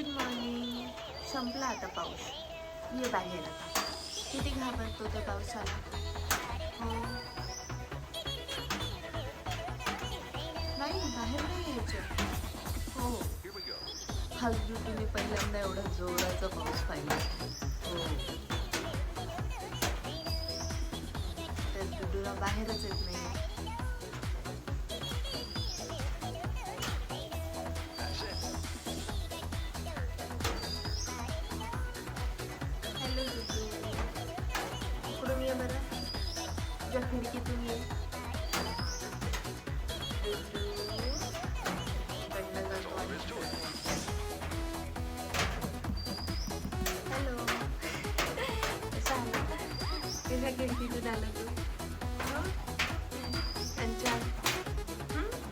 Good morning. संपला आता पाऊस. ये बाहेर आता. किती घाबरतो त्या पावसाला. हो नाही, बाहेर नाही यायचं. हो आज तुम्ही पहिल्यांदा एवढा जोराचा पाऊस पाहिला. हो तर दुडूला बाहेरच येत नाही. हॅलो दुडू, इकडून ये बरं. तुझ्या खिडकीतून ये. हॅलो, कसं आलं? तुझ्या खिडकीतून आलं तू.